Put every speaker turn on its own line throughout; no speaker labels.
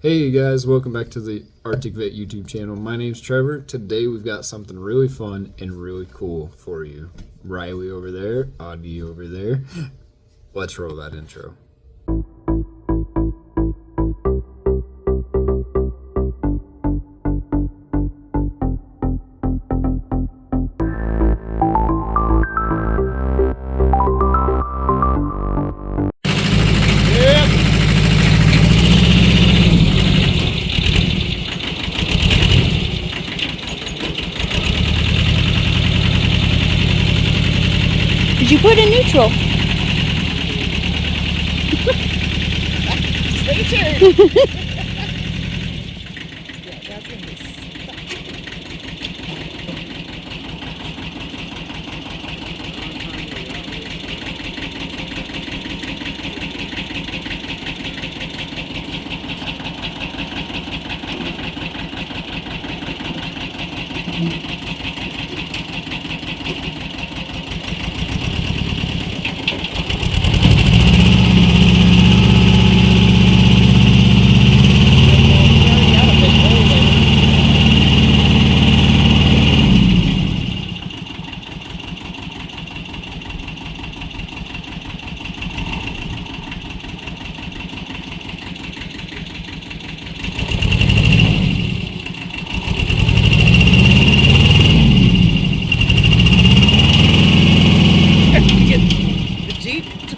Hey you guys, welcome back to the Arctic Vet YouTube channel. My name's Trevor. Today we've got something really fun and really cool for you. Riley over there, Augie over there. Let's roll that intro.
Did you put in neutral?
Stay tuned. Yeah, that's gonna be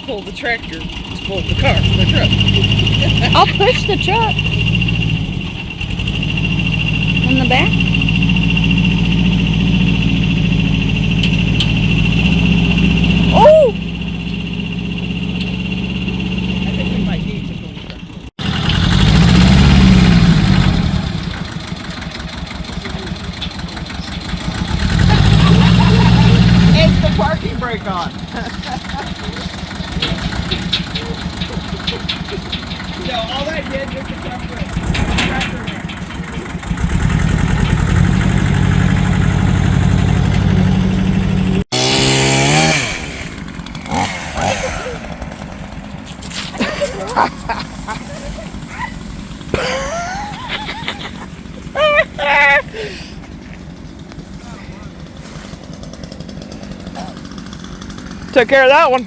pull the tractor to pull the car, the truck.
I'll push the truck. In the back? Oh!
I think we might need to pull the truck. It's the parking brake on. No, all that did was the tractor there.
Took care of that one.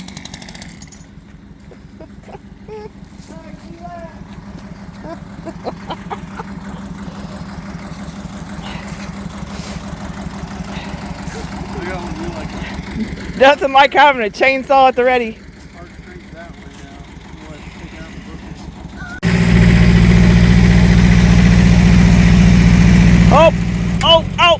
Nothing like having a chainsaw at the ready. Oh, oh, oh.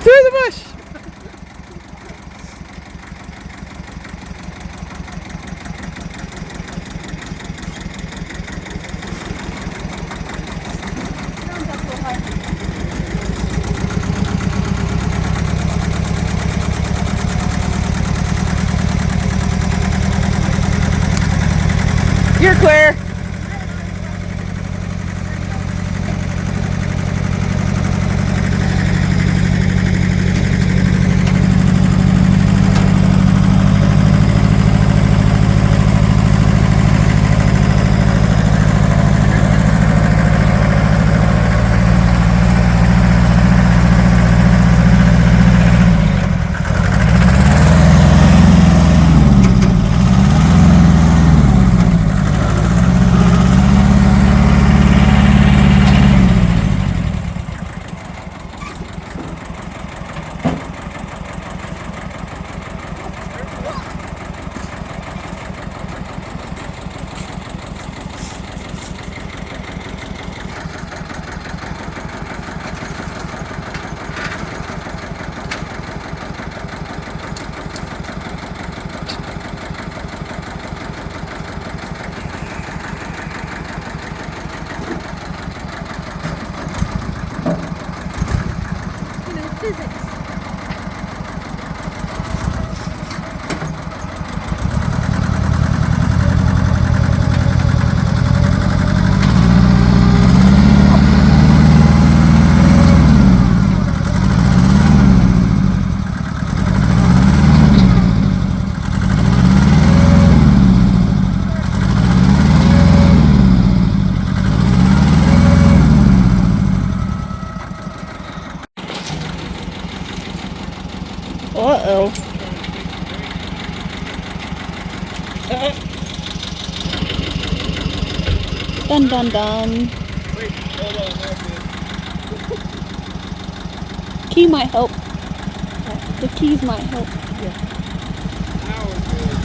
Through the bush. You're clear.
Dun dun dun.
Wait, hold on, that's it.
Key might help. The keys might help.
Now we're good.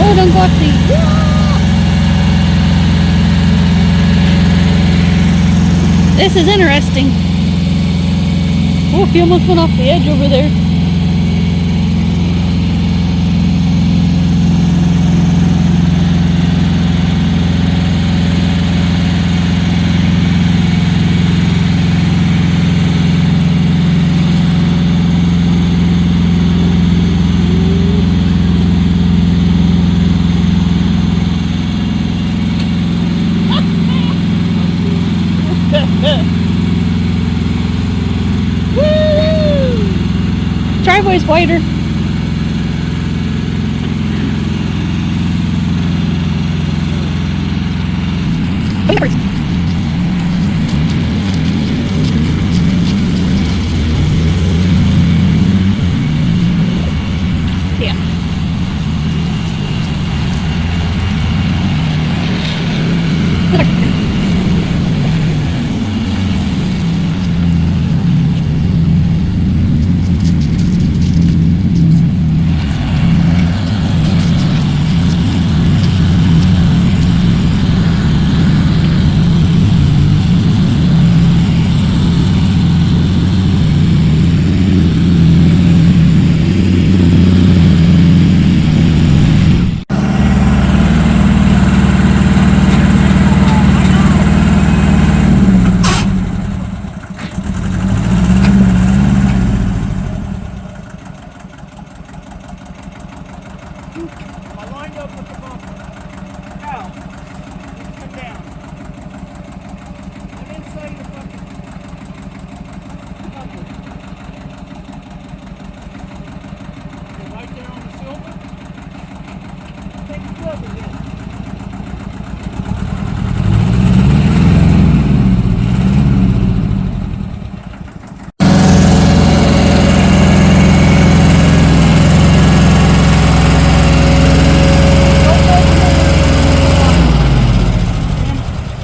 Oh, don't go off the. This is interesting. Oh, he almost went off the edge over there. Driveway's wider. Yeah.
I lined up with the bumper. Now, let's come down. I didn't say the fucking bumper. Okay, right there on the silver. Take the glove again.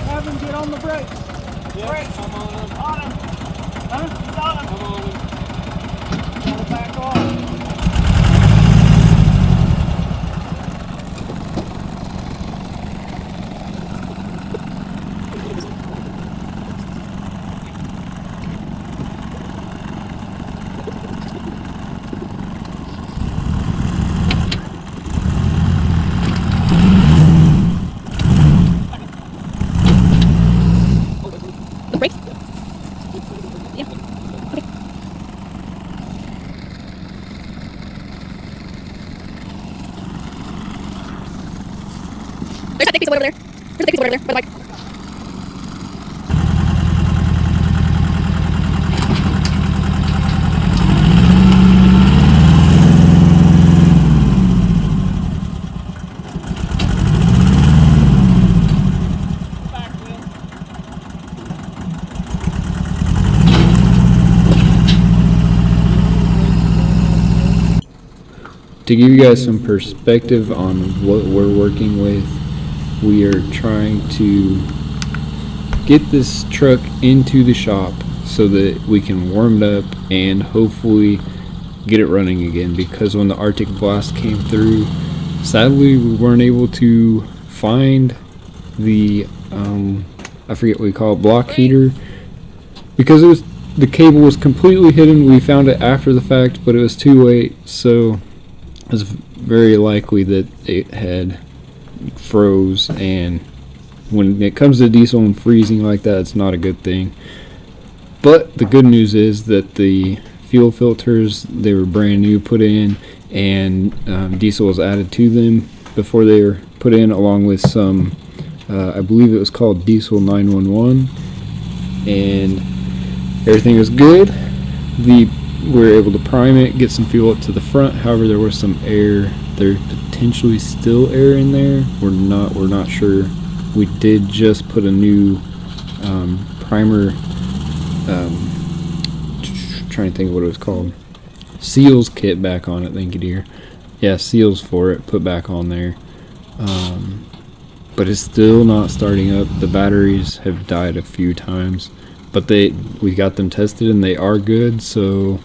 Have him get on the brakes.
Yep,
Brakes.
I'm on him.
On him. Huh? He's on him.
I'm on him.
Gotta back off.
The brakes? Yeah. Okay. There's that big piece of wood over there. There's a big piece of wood over there by the bike.
Back wheel.
To give you guys some perspective on what we're working with, we are trying to get this truck into the shop so that we can warm it up and hopefully get it running again, because when the Arctic blast came through, sadly we weren't able to find the I forget what we call it, block heater, because it was, the cable was completely hidden. We found it after the fact, but it was too late, so it's very likely that it had froze, and when it comes to diesel and freezing like that, it's not a good thing. But the good news is that the fuel filters, they were brand new, put in, and diesel was added to them before they were put in, along with some I believe it was called Diesel 911, and everything was good. The we were able to prime it, get some fuel up to the front. However, there was some air. There's potentially still air in there. We're not sure. We did just put a new primer. Trying to think of what it was called. Seals kit back on it. Thank you, dear. Yeah, seals for it. Put back on there. But it's still not starting up. The batteries have died a few times, but we got them tested and they are good. So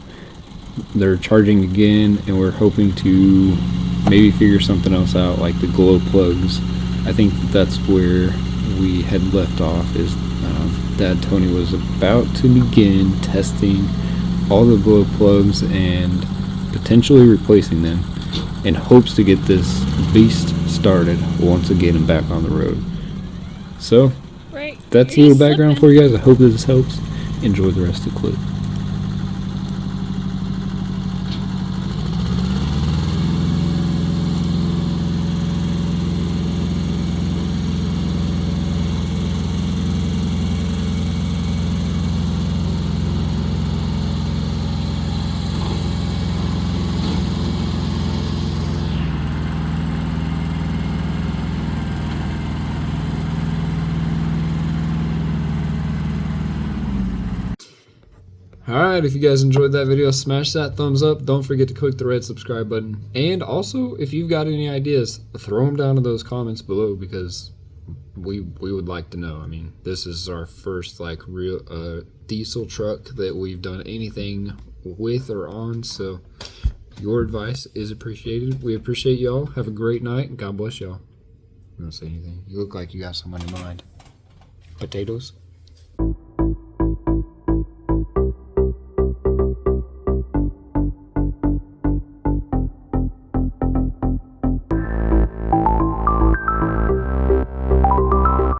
they're charging again, and we're hoping to maybe figure something else out, like the glow plugs. I think that's where we had left off. Is Dad Tony was about to begin testing all the glow plugs and potentially replacing them, in hopes to get this beast started once again and back on the road. So
Right.
that's a
You're
little
just
background
slipping.
for you guys. I hope this helps. Enjoy the rest of the clip. Alright, if you guys enjoyed that video, smash that thumbs up. Don't forget to click the red subscribe button. And also, if you've got any ideas, throw them down in those comments below, because we would like to know. I mean, this is our first like real diesel truck that we've done anything with or on, so your advice is appreciated. We appreciate y'all. Have a great night. God bless y'all. You don't say anything. You look like you got someone in mind. Potatoes?